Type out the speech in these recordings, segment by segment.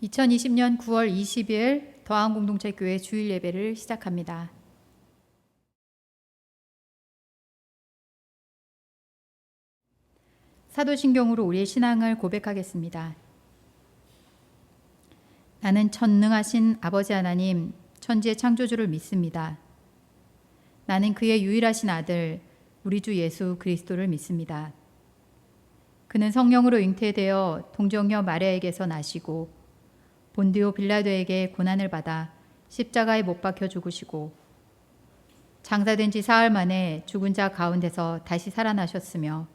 2020년 9월 20일 더한공동체교회 주일 예배를 시작합니다. 사도신경으로 우리의 신앙을 고백하겠습니다. 나는 전능하신 아버지 하나님, 천지의 창조주를 믿습니다. 나는 그의 유일하신 아들, 우리 주 예수 그리스도를 믿습니다. 그는 성령으로 잉태되어 동정녀 마리아에게서 나시고 본디오 빌라도에게 고난을 받아 십자가에 못 박혀 죽으시고 장사된 지 사흘 만에 죽은 자 가운데서 다시 살아나셨으며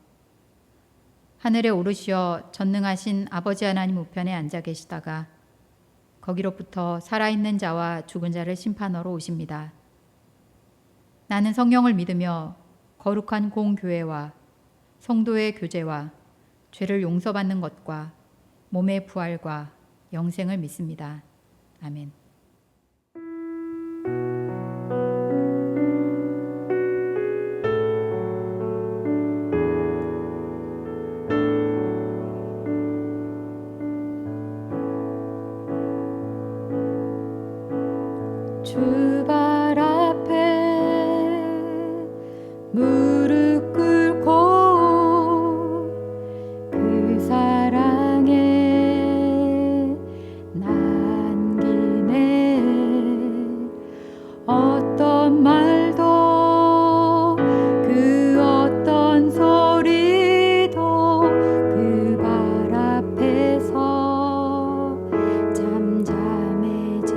하늘에 오르시어 전능하신 아버지 하나님 우편에 앉아 계시다가 거기로부터 살아있는 자와 죽은 자를 심판하러 오십니다. 나는 성령을 믿으며 거룩한 공교회와 성도의 교제와 죄를 용서받는 것과 몸의 부활과 영생을 믿습니다. 아멘. 주발 앞에 무릎 꿇고 그 사랑에 남기네. 어떤 말도 그 어떤 소리도 그 발 앞에서 잠잠해지네.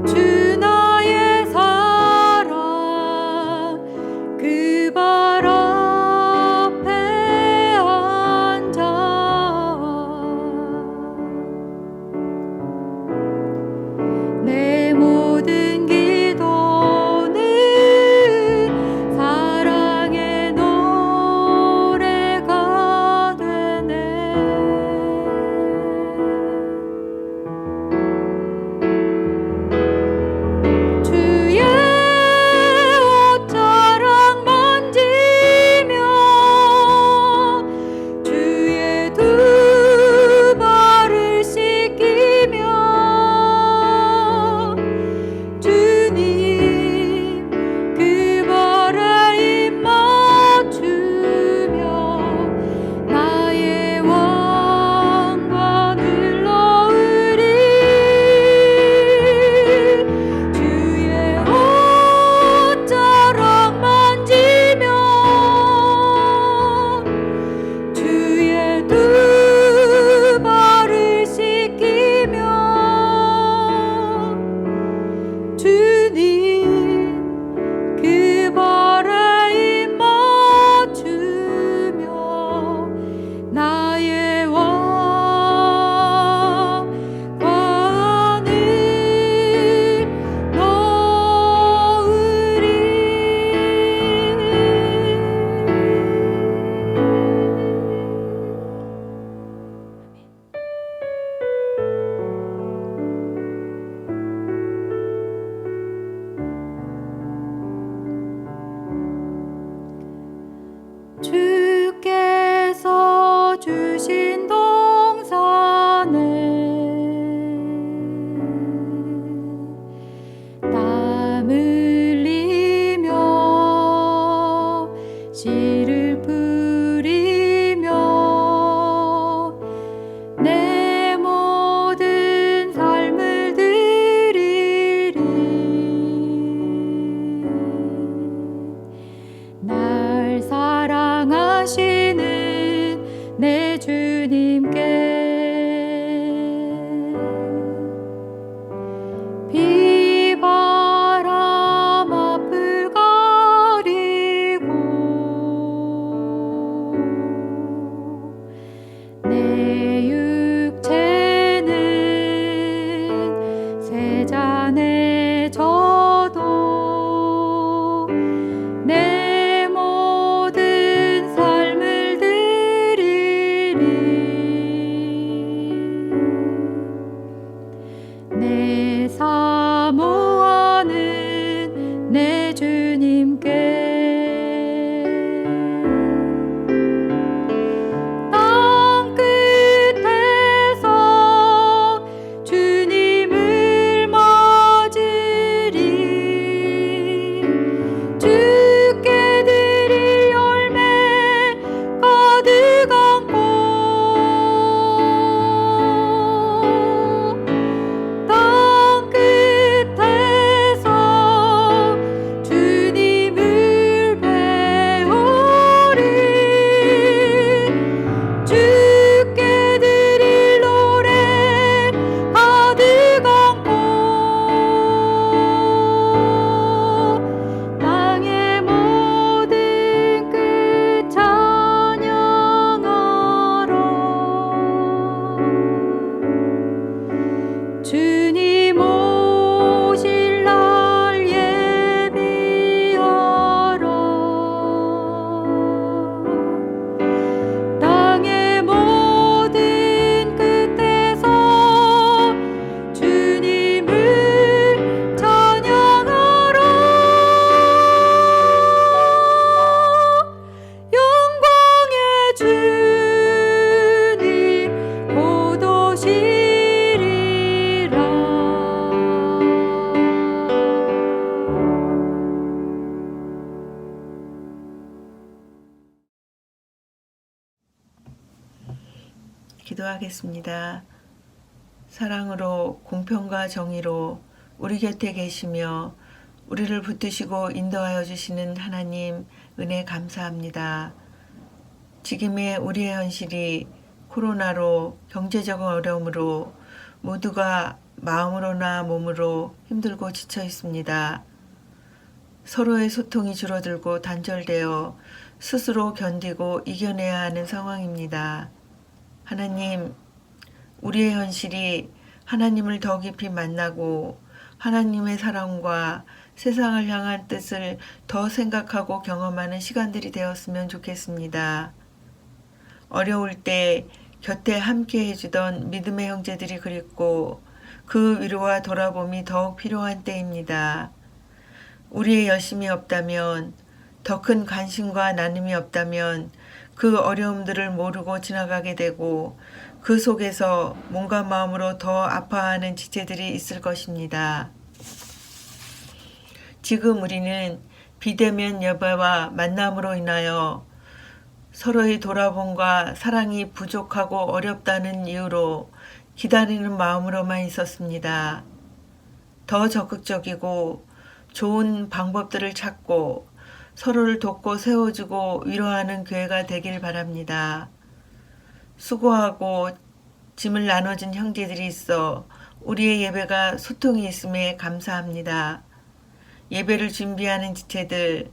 주 나의 사랑 그 발 앞에 앉아 내 모든 기도는 사랑의 노래가 되네. 주의 옷자락 만지며 주의 두 발을 씻기며 주님 그 발에 입 맞추며 나의 왕관을 넣으리. 주의 옷자락 만지며 주의 두 발을 씻기며 주님 그 발에 입 맞추며 나의 왕관을 넣으리. 주께서 주신 동산에 땀 흘리며 씨를 뿌리며 내 모든 삶을 드리리. 날 사랑하시는 내 주님께 비바람 앞을 가리고 내 육체는 세 잔에 져도 내 모든 삶을 드리리. 내 사모하는 내 주님께 주님 오실 날 예비하라. 땅의 모든 끝에서 주님을 찬양하라. 영광의 주님 곧 오시리라. 기도하겠습니다. 사랑으로 공평과 정의로 우리 곁에 계시며 우리를 붙드시고 인도하여 주시는 하나님 은혜 감사합니다. 지금의 우리의 현실이 코로나로 경제적 어려움으로 모두가 마음으로나 몸으로 힘들고 지쳐 있습니다. 서로의 소통이 줄어들고 단절되어 스스로 견디고 이겨내야 하는 상황입니다. 하나님, 우리의 현실이 하나님을 더 깊이 만나고 하나님의 사랑과 세상을 향한 뜻을 더 생각하고 경험하는 시간들이 되었으면 좋겠습니다. 어려울 때 곁에 함께 해주던 믿음의 형제들이 그립고 그 위로와 돌아봄이 더욱 필요한 때입니다. 우리의 열심이 없다면, 더 큰 관심과 나눔이 없다면 그 어려움들을 모르고 지나가게 되고 그 속에서 몸과 마음으로 더 아파하는 지체들이 있을 것입니다. 지금 우리는 비대면 예배와 만남으로 인하여 서로의 돌아봄과 사랑이 부족하고 어렵다는 이유로 기다리는 마음으로만 있었습니다. 더 적극적이고 좋은 방법들을 찾고 서로를 돕고 세워주고 위로하는 교회가 되길 바랍니다. 수고하고 짐을 나눠준 형제들이 있어 우리의 예배가 소통이 있음에 감사합니다. 예배를 준비하는 지체들,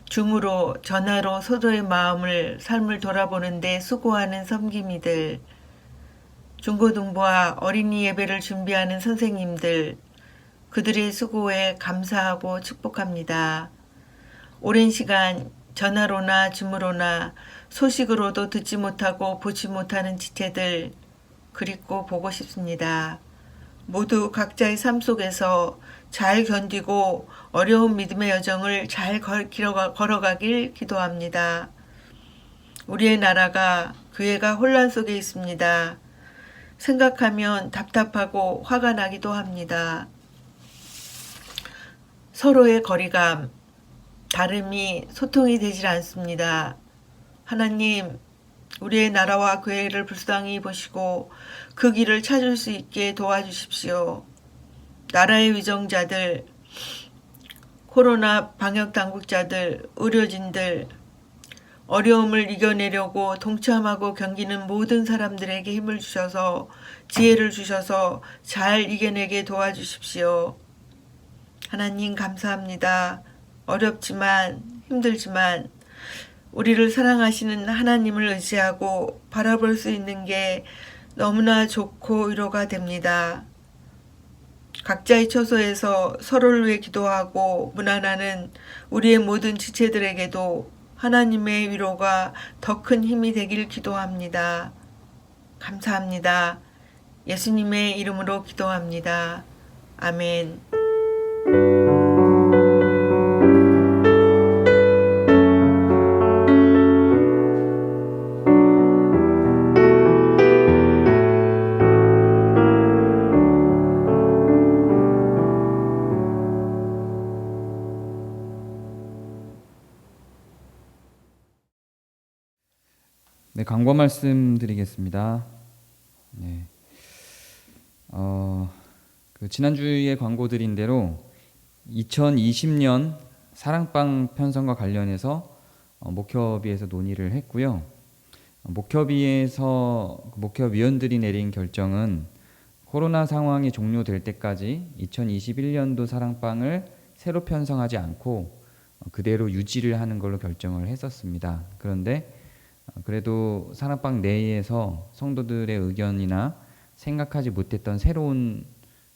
줌으로 전화로 서로의 마음을 삶을 돌아보는 데 수고하는 섬김이들, 중고등부와 어린이 예배를 준비하는 선생님들, 그들의 수고에 감사하고 축복합니다. 오랜 시간 전화로나 줌으로나 소식으로도 듣지 못하고 보지 못하는 지체들 그립고 보고 싶습니다. 모두 각자의 삶 속에서 잘 견디고 어려운 믿음의 여정을 잘 걸어가길 기도합니다. 우리의 나라가 교회가 혼란 속에 있습니다. 생각하면 답답하고 화가 나기도 합니다. 서로의 거리감, 다름이 소통이 되질 않습니다. 하나님, 우리의 나라와 교회를 불쌍히 보시고 그 길을 찾을 수 있게 도와주십시오. 나라의 위정자들, 코로나 방역 당국자들, 의료진들, 어려움을 이겨내려고 동참하고 견디는 모든 사람들에게 힘을 주셔서 지혜를 주셔서 잘 이겨내게 도와주십시오. 하나님 감사합니다. 어렵지만 힘들지만 우리를 사랑하시는 하나님을 의지하고 바라볼 수 있는 게 너무나 좋고 위로가 됩니다. 각자의 처소에서 서로를 위해 기도하고 문안하는 우리의 모든 지체들에게도 하나님의 위로가 더 큰 힘이 되길 기도합니다. 감사합니다. 예수님의 이름으로 기도합니다. 아멘. 네, 광고 말씀드리겠습니다. 네. 지난주에 광고 드린 대로 2020년 사랑방 편성과 관련해서 목협위에서 논의를 했고요. 목협위원들이 내린 결정은 코로나 상황이 종료될 때까지 2021년도 사랑방을 새로 편성하지 않고 그대로 유지를 하는 걸로 결정을 했었습니다. 그런데 그래도 사랑방 내에서 성도들의 의견이나 생각하지 못했던 새로운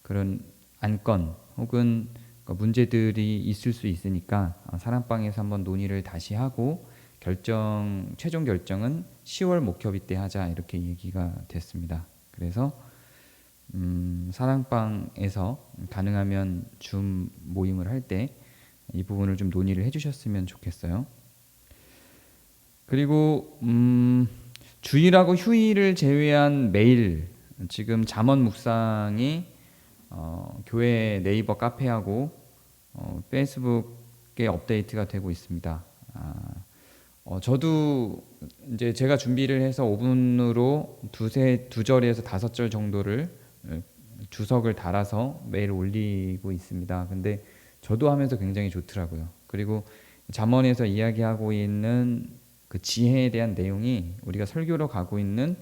그런 안건 혹은 문제들이 있을 수 있으니까 사랑방에서 한번 논의를 다시 하고 최종 결정은 10월 목협의 때 하자 이렇게 얘기가 됐습니다. 그래서 사랑방에서 가능하면 줌 모임을 할 때 이 부분을 좀 논의를 해주셨으면 좋겠어요. 그리고 주일하고 휴일을 제외한 매일 지금 잠언 묵상이 교회 네이버 카페하고 페이스북에 업데이트가 되고 있습니다. 저도 이제 제가 준비를 해서 5분으로 두 절에서 5절 정도를 주석을 달아서 매일 올리고 있습니다. 근데 저도 하면서 굉장히 좋더라고요. 그리고 잠언에서 이야기하고 있는 그 지혜에 대한 내용이 우리가 설교로 가고 있는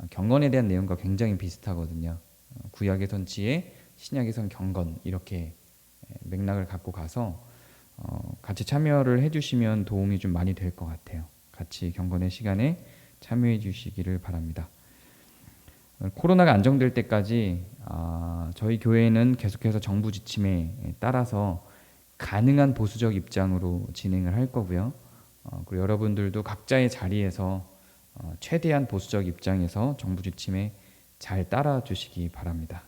경건에 대한 내용과 굉장히 비슷하거든요. 구약에선 지혜, 신약에선 경건 이렇게 맥락을 갖고 가서 같이 참여를 해주시면 도움이 좀 많이 될 것 같아요. 같이 경건의 시간에 참여해 주시기를 바랍니다. 코로나가 안정될 때까지 저희 교회는 계속해서 정부 지침에 따라서 가능한 보수적 입장으로 진행을 할 거고요. 그리고 여러분들도 각자의 자리에서 최대한 보수적 입장에서 정부 지침에 잘 따라 주시기 바랍니다.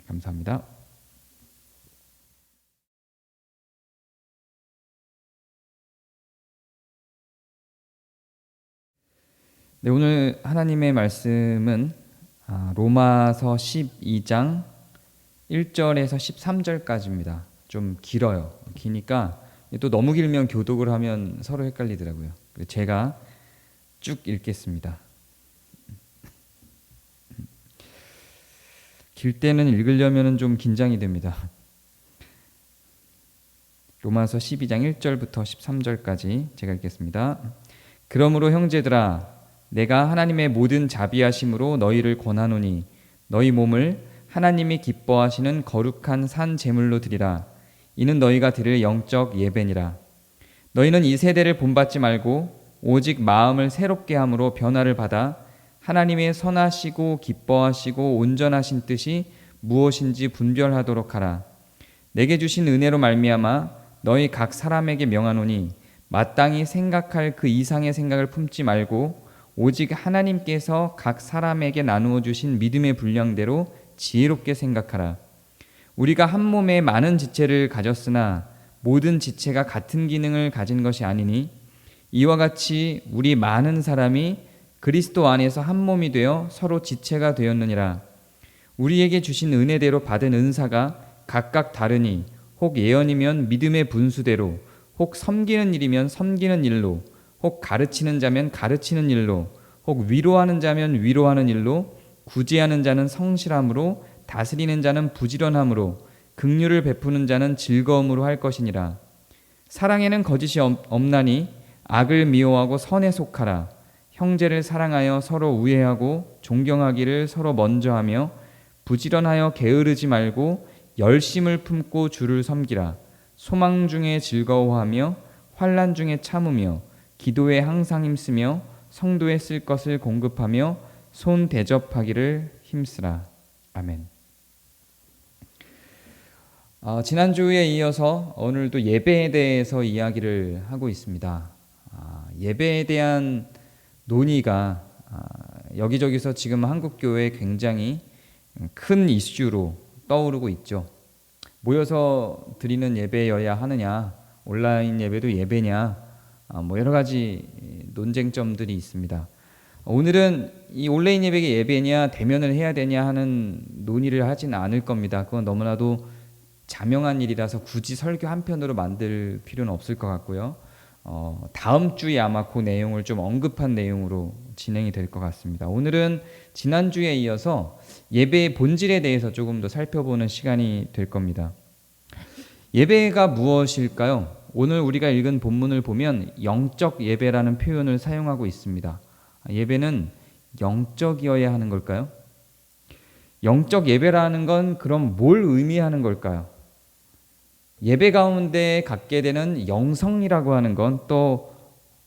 감사합니다. 네, 오늘 하나님의 말씀은 로마서 12장 1절에서 13절까지입니다. 좀 길어요. 기니까 또 너무 길면 교독을 하면 서로 헷갈리더라고요. 제가 쭉 읽겠습니다. 길 때는 읽으려면 좀 긴장이 됩니다. 로마서 12장 1절부터 13절까지 제가 읽겠습니다. 그러므로 형제들아 내가 하나님의 모든 자비하심으로 너희를 권하노니 너희 몸을 하나님이 기뻐하시는 거룩한 산 제물로 드리라. 이는 너희가 드릴 영적 예배니라. 너희는 이 세대를 본받지 말고 오직 마음을 새롭게 함으로 변화를 받아 하나님의 선하시고 기뻐하시고 온전하신 뜻이 무엇인지 분별하도록 하라. 내게 주신 은혜로 말미암아 너희 각 사람에게 명하노니 마땅히 생각할 그 이상의 생각을 품지 말고 오직 하나님께서 각 사람에게 나누어 주신 믿음의 분량대로 지혜롭게 생각하라. 우리가 한 몸에 많은 지체를 가졌으나 모든 지체가 같은 기능을 가진 것이 아니니 이와 같이 우리 많은 사람이 그리스도 안에서 한 몸이 되어 서로 지체가 되었느니라. 우리에게 주신 은혜대로 받은 은사가 각각 다르니 혹 예언이면 믿음의 분수대로, 혹 섬기는 일이면 섬기는 일로, 혹 가르치는 자면 가르치는 일로, 혹 위로하는 자면 위로하는 일로, 구제하는 자는 성실함으로, 다스리는 자는 부지런함으로, 긍휼을 베푸는 자는 즐거움으로 할 것이니라. 사랑에는 거짓이 없나니 악을 미워하고 선에 속하라. 형제를 사랑하여 서로 우애하고 존경하기를 서로 먼저 하며 부지런하여 게으르지 말고 열심을 품고 주를 섬기라. 소망 중에 즐거워하며 환난 중에 참으며 기도에 항상 힘쓰며 성도에 쓸 것을 공급하며 손 대접하기를 힘쓰라. 아멘. 지난주에 이어서 오늘도 예배에 대해서 이야기를 하고 있습니다. 예배에 대한 논의가 여기저기서 지금 한국교회에 굉장히 큰 이슈로 떠오르고 있죠. 모여서 드리는 예배여야 하느냐, 온라인 예배도 예배냐, 여러 가지 논쟁점들이 있습니다. 오늘은 이 온라인 예배가 예배냐, 대면을 해야 되냐 하는 논의를 하진 않을 겁니다. 그건 너무나도 자명한 일이라서 굳이 설교 한 편으로 만들 필요는 없을 것 같고요. 다음 주에 아마 그 내용을 좀 언급한 내용으로 진행이 될 것 같습니다. 오늘은 지난주에 이어서 예배의 본질에 대해서 조금 더 살펴보는 시간이 될 겁니다. 예배가 무엇일까요? 오늘 우리가 읽은 본문을 보면 영적 예배라는 표현을 사용하고 있습니다. 예배는 영적이어야 하는 걸까요? 영적 예배라는 건 그럼 뭘 의미하는 걸까요? 예배 가운데 갖게 되는 영성이라고 하는 건 또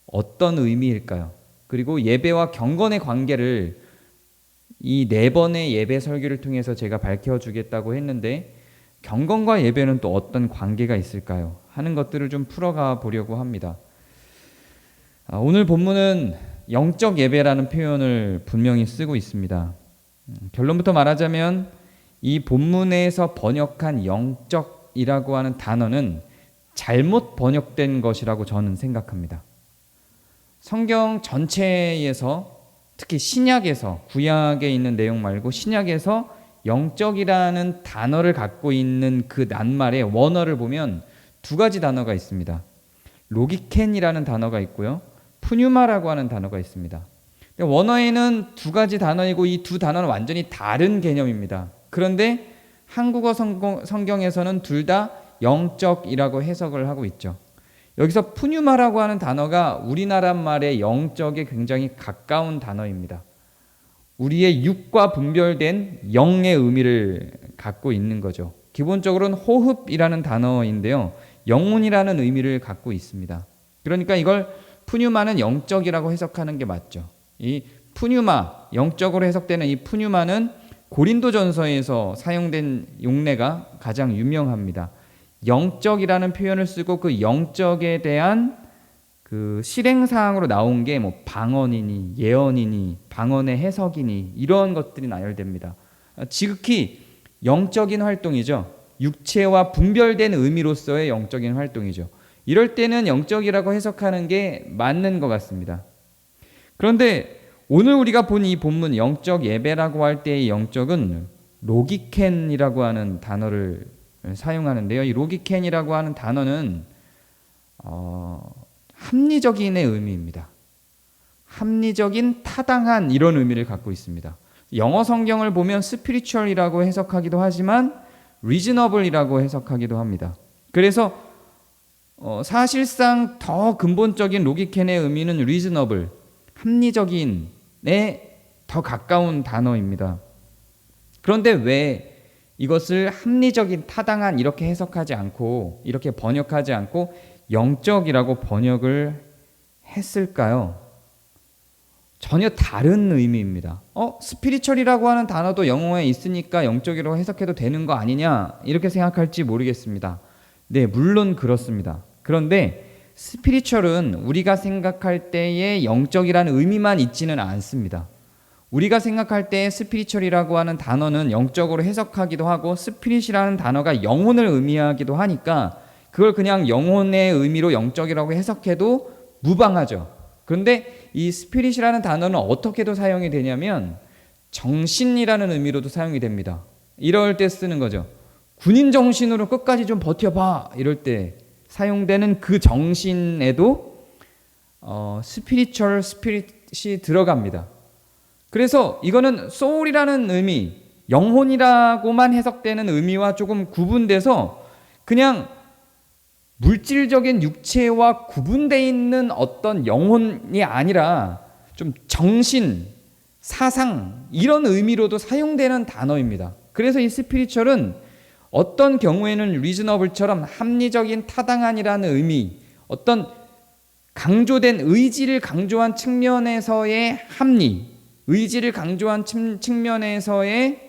어떤 의미일까요? 그리고 예배와 경건의 관계를 이 4번의 예배 설교를 통해서 제가 밝혀주겠다고 했는데 경건과 예배는 또 어떤 관계가 있을까요? 하는 것들을 좀 풀어가 보려고 합니다. 오늘 본문은 영적 예배라는 표현을 분명히 쓰고 있습니다. 결론부터 말하자면 이 본문에서 번역한 영적이라고 하는 단어는 잘못 번역된 것이라고 저는 생각합니다. 성경 전체에서 특히 신약에서, 구약에 있는 내용 말고 신약에서 영적이라는 단어를 갖고 있는 그 낱말의 원어를 보면 2가지 단어가 있습니다. 로기켄이라는 단어가 있고요, 푸뉴마라고 하는 단어가 있습니다. 원어에는 2가지 단어이고 이 2 단어는 완전히 다른 개념입니다. 그런데 한국어 성경에서는 둘 다 영적이라고 해석을 하고 있죠. 여기서 푸뉴마라고 하는 단어가 우리나라 말의 영적에 굉장히 가까운 단어입니다. 우리의 육과 분별된 영의 의미를 갖고 있는 거죠. 기본적으로는 호흡이라는 단어인데요, 영혼이라는 의미를 갖고 있습니다. 그러니까 이걸 푸뉴마는 영적이라고 해석하는 게 맞죠. 이 푸뉴마, 영적으로 해석되는 이 푸뉴마는 고린도전서에서 사용된 용례가 가장 유명합니다. 영적이라는 표현을 쓰고 그 영적에 대한 그 실행사항으로 나온 게 뭐 방언이니 예언이니 방언의 해석이니 이런 것들이 나열됩니다. 지극히 영적인 활동이죠. 육체와 분별된 의미로서의 영적인 활동이죠. 이럴 때는 영적이라고 해석하는 게 맞는 것 같습니다. 그런데 오늘 우리가 본 이 본문 영적 예배라고 할 때의 영적은 로기켄이라고 하는 단어를 사용하는데요. 이 로기켄이라고 하는 단어는 합리적인의 의미입니다. 합리적인, 타당한 이런 의미를 갖고 있습니다. 영어 성경을 보면 spiritual이라고 해석하기도 하지만 reasonable이라고 해석하기도 합니다. 그래서 사실상 더 근본적인 로기켄의 의미는 reasonable, 합리적인에 더 가까운 단어입니다. 그런데 왜 이것을 합리적인, 타당한 이렇게 해석하지 않고, 이렇게 번역하지 않고 영적이라고 번역을 했을까요? 전혀 다른 의미입니다. 스피리추얼이라고 하는 단어도 영어에 있으니까 영적이라고 해석해도 되는 거 아니냐 이렇게 생각할지 모르겠습니다. 네, 물론 그렇습니다. 그런데 스피리추얼은 우리가 생각할 때의 영적이라는 의미만 있지는 않습니다. 우리가 생각할 때 스피리추얼이라고 하는 단어는 영적으로 해석하기도 하고 스피릿이라는 단어가 영혼을 의미하기도 하니까 그걸 그냥 영혼의 의미로 영적이라고 해석해도 무방하죠. 그런데 이 스피릿이라는 단어는 어떻게도 사용이 되냐면 정신이라는 의미로도 사용이 됩니다. 이럴 때 쓰는 거죠. 군인 정신으로 끝까지 좀 버텨봐 이럴 때 사용되는 그 정신에도 스피리추얼, 스피릿이 들어갑니다. 그래서 이거는 소울이라는 의미, 영혼이라고만 해석되는 의미와 조금 구분돼서 그냥 물질적인 육체와 구분되어 있는 어떤 영혼이 아니라 좀 정신, 사상 이런 의미로도 사용되는 단어입니다. 그래서 이 스피리추얼은 어떤 경우에는 리즈너블처럼 합리적인, 타당한이라는 의미, 어떤 강조된 의지를 강조한 측면에서의 합리, 의지를 강조한 측면에서의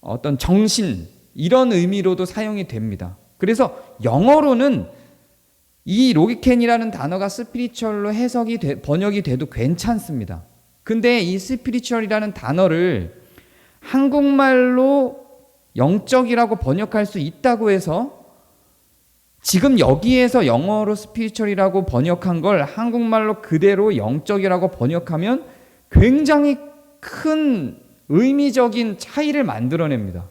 어떤 정신 이런 의미로도 사용이 됩니다. 그래서 영어로는 이 로기켄이라는 단어가 스피리추얼로 번역이 돼도 괜찮습니다. 근데 이 스피리추얼이라는 단어를 한국말로 영적이라고 번역할 수 있다고 해서 지금 여기에서 영어로 스피리추얼이라고 번역한 걸 한국말로 그대로 영적이라고 번역하면 굉장히 큰 의미적인 차이를 만들어냅니다.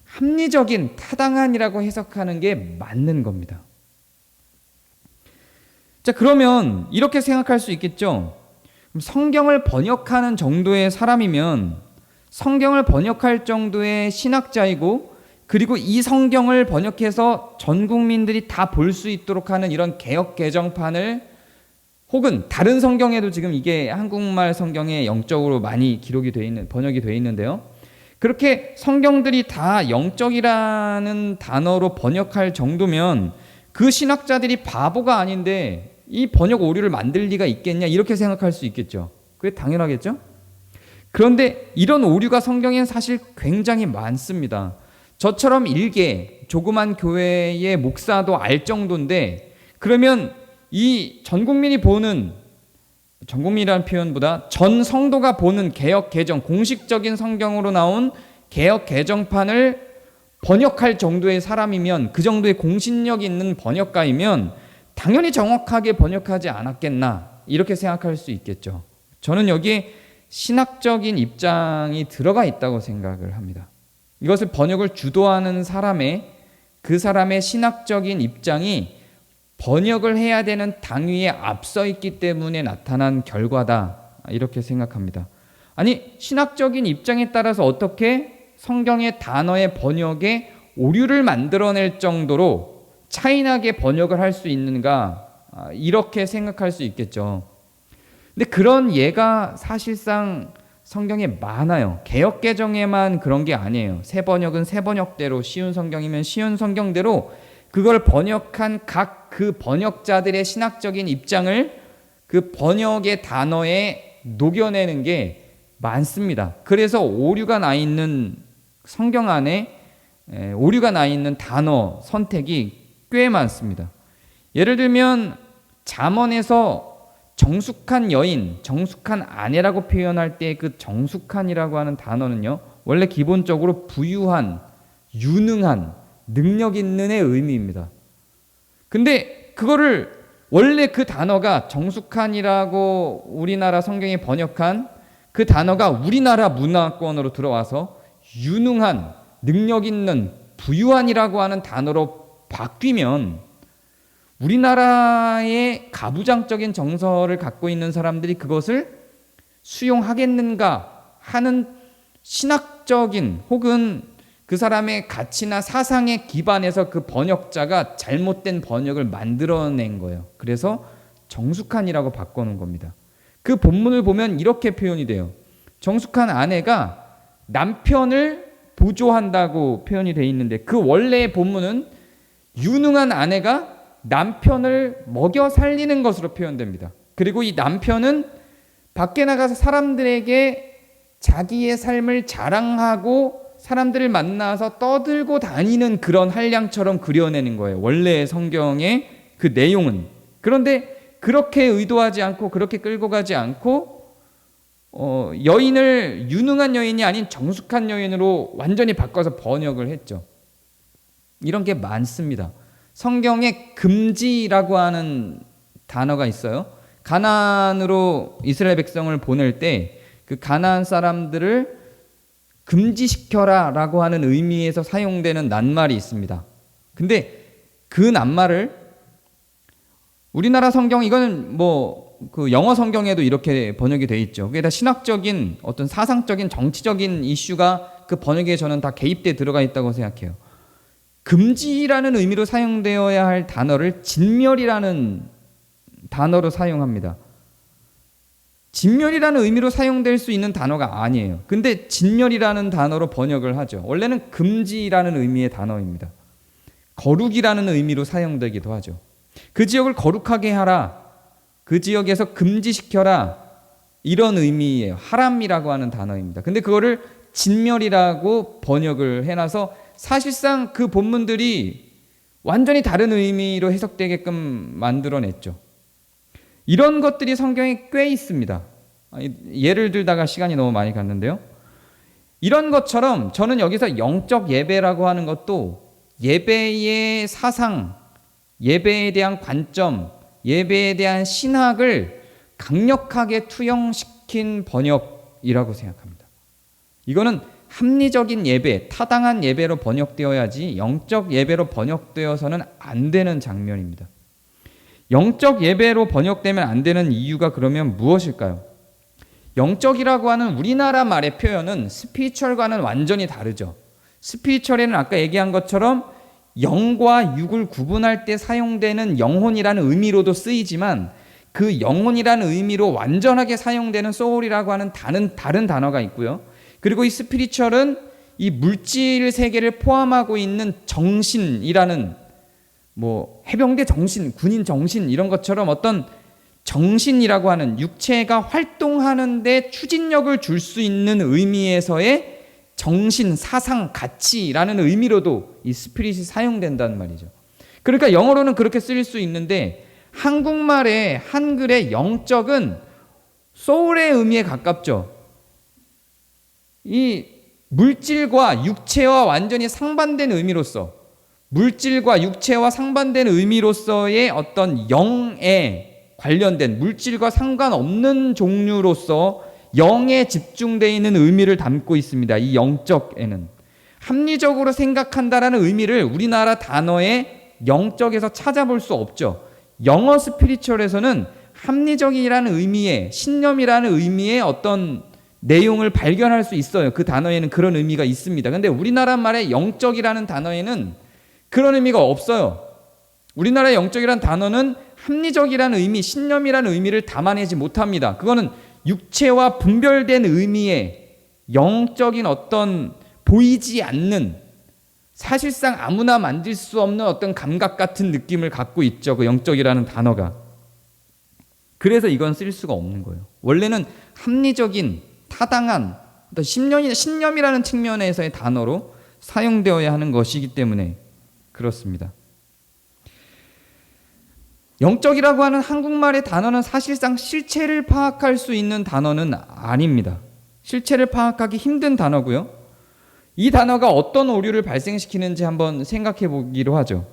합리적인, 타당한이라고 해석하는 게 맞는 겁니다. 자, 그러면 이렇게 생각할 수 있겠죠. 성경을 번역하는 정도의 사람이면 성경을 번역할 정도의 신학자이고 그리고 이 성경을 번역해서 전 국민들이 다 볼 수 있도록 하는 이런 개역 개정판을 혹은 다른 성경에도 지금 이게 한국말 성경에 영적으로 많이 번역이 되어 있는데요. 그렇게 성경들이 다 영적이라는 단어로 번역할 정도면 그 신학자들이 바보가 아닌데 이 번역 오류를 만들 리가 있겠냐 이렇게 생각할 수 있겠죠. 그게 당연하겠죠. 그런데 이런 오류가 성경에는 사실 굉장히 많습니다. 저처럼 일개 조그만 교회의 목사도 알 정도인데, 그러면 이 전 국민이 보는, 전 국민이라는 표현보다 전 성도가 보는 개역 개정, 공식적인 성경으로 나온 개역 개정판을 번역할 정도의 사람이면, 그 정도의 공신력 있는 번역가이면 당연히 정확하게 번역하지 않았겠나, 이렇게 생각할 수 있겠죠. 저는 여기에 신학적인 입장이 들어가 있다고 생각을 합니다. 이것을 번역을 주도하는 그 사람의 신학적인 입장이 번역을 해야 되는 당위에 앞서 있기 때문에 나타난 결과다, 이렇게 생각합니다. 아니, 신학적인 입장에 따라서 어떻게 성경의 단어의 번역에 오류를 만들어낼 정도로 차이나게 번역을 할 수 있는가, 이렇게 생각할 수 있겠죠. 근데 그런 예가 사실상 성경에 많아요. 개역 개정에만 그런 게 아니에요. 새 번역은 새 번역대로, 쉬운 성경이면 쉬운 성경대로 그걸 번역한 각 그 번역자들의 신학적인 입장을 그 번역의 단어에 녹여내는 게 많습니다. 그래서 오류가 나 있는 성경 안에 오류가 나 있는 단어 선택이 꽤 많습니다. 예를 들면 잠언에서 정숙한 여인, 정숙한 아내라고 표현할 때 그 정숙한이라고 하는 단어는요, 원래 기본적으로 부유한, 유능한, 능력 있는의 의미입니다. 근데 그거를 원래 그 단어가 정숙한이라고 우리나라 성경에 번역한 그 단어가 우리나라 문화권으로 들어와서 유능한, 능력 있는, 부유한이라고 하는 단어로 바뀌면 우리나라의 가부장적인 정서를 갖고 있는 사람들이 그것을 수용하겠는가 하는 신학적인 혹은 그 사람의 가치나 사상에 기반해서 그 번역자가 잘못된 번역을 만들어낸 거예요. 그래서 정숙한이라고 바꿔놓은 겁니다. 그 본문을 보면 이렇게 표현이 돼요. 정숙한 아내가 남편을 보조한다고 표현이 되어 있는데, 그 원래의 본문은 유능한 아내가 남편을 먹여 살리는 것으로 표현됩니다. 그리고 이 남편은 밖에 나가서 사람들에게 자기의 삶을 자랑하고 사람들을 만나서 떠들고 다니는 그런 한량처럼 그려내는 거예요. 원래 성경의 그 내용은. 그런데 그렇게 의도하지 않고 그렇게 끌고 가지 않고 여인을 유능한 여인이 아닌 정숙한 여인으로 완전히 바꿔서 번역을 했죠. 이런 게 많습니다. 성경에 금지라고 하는 단어가 있어요. 가나안으로 이스라엘 백성을 보낼 때 그 가나안 사람들을 금지시켜라 라고 하는 의미에서 사용되는 낱말이 있습니다. 근데 그 낱말을 우리나라 성경, 이거는 그 영어 성경에도 이렇게 번역이 돼 있죠. 그게 다 신학적인 어떤 사상적인 정치적인 이슈가 그 번역에 저는 다 개입돼 들어가 있다고 생각해요. 금지라는 의미로 사용되어야 할 단어를 진멸이라는 단어로 사용합니다. 진멸이라는 의미로 사용될 수 있는 단어가 아니에요. 근데 진멸이라는 단어로 번역을 하죠. 원래는 금지라는 의미의 단어입니다. 거룩이라는 의미로 사용되기도 하죠. 그 지역을 거룩하게 하라, 그 지역에서 금지시켜라, 이런 의미예요. 하람이라고 하는 단어입니다. 근데 그거를 진멸이라고 번역을 해놔서 사실상 그 본문들이 완전히 다른 의미로 해석되게끔 만들어냈죠. 이런 것들이 성경에 꽤 있습니다. 예를 들다가 시간이 너무 많이 갔는데요. 이런 것처럼 저는 여기서 영적 예배라고 하는 것도 예배의 사상, 예배에 대한 관점, 예배에 대한 신학을 강력하게 투영시킨 번역이라고 생각합니다. 이거는 합리적인 예배, 타당한 예배로 번역되어야지 영적 예배로 번역되어서는 안 되는 장면입니다. 영적 예배로 번역되면 안 되는 이유가 그러면 무엇일까요? 영적이라고 하는 우리나라 말의 표현은 스피리추얼과는 완전히 다르죠. 스피리추얼에는 아까 얘기한 것처럼 영과 육을 구분할 때 사용되는 영혼이라는 의미로도 쓰이지만 그 영혼이라는 의미로 완전하게 사용되는 소울이라고 하는 다른 단어가 있고요. 그리고 이 스피리추얼은 이 물질 세계를 포함하고 있는 정신이라는 해병대 정신, 군인 정신 이런 것처럼 어떤 정신이라고 하는 육체가 활동하는데 추진력을 줄 수 있는 의미에서의 정신, 사상, 가치라는 의미로도 이 스피릿이 사용된다는 말이죠. 그러니까 영어로는 그렇게 쓰일 수 있는데 한국말의 한글의 영적은 소울의 의미에 가깝죠. 이 물질과 육체와 완전히 상반된 의미로서, 물질과 육체와 상반된 의미로서의 어떤 영에 관련된 물질과 상관없는 종류로서 영에 집중되어 있는 의미를 담고 있습니다. 이 영적에는 합리적으로 생각한다라는 의미를 우리나라 단어의 영적에서 찾아볼 수 없죠. 영어 스피리추얼에서는 합리적이라는 의미의, 신념이라는 의미의 어떤 내용을 발견할 수 있어요. 그 단어에는 그런 의미가 있습니다. 근데 우리나라 말의 영적이라는 단어에는 그런 의미가 없어요. 우리나라의 영적이라는 단어는 합리적이라는 의미, 신념이라는 의미를 담아내지 못합니다. 그거는 육체와 분별된 의미의 영적인 어떤 보이지 않는, 사실상 아무나 만질 수 없는 어떤 감각 같은 느낌을 갖고 있죠. 그 영적이라는 단어가. 그래서 이건 쓸 수가 없는 거예요. 원래는 합리적인, 타당한 어떤 신념이라는 측면에서의 단어로 사용되어야 하는 것이기 때문에 그렇습니다. 영적이라고 하는 한국말의 단어는 사실상 실체를 파악할 수 있는 단어는 아닙니다. 실체를 파악하기 힘든 단어고요. 이 단어가 어떤 오류를 발생시키는지 한번 생각해 보기로 하죠.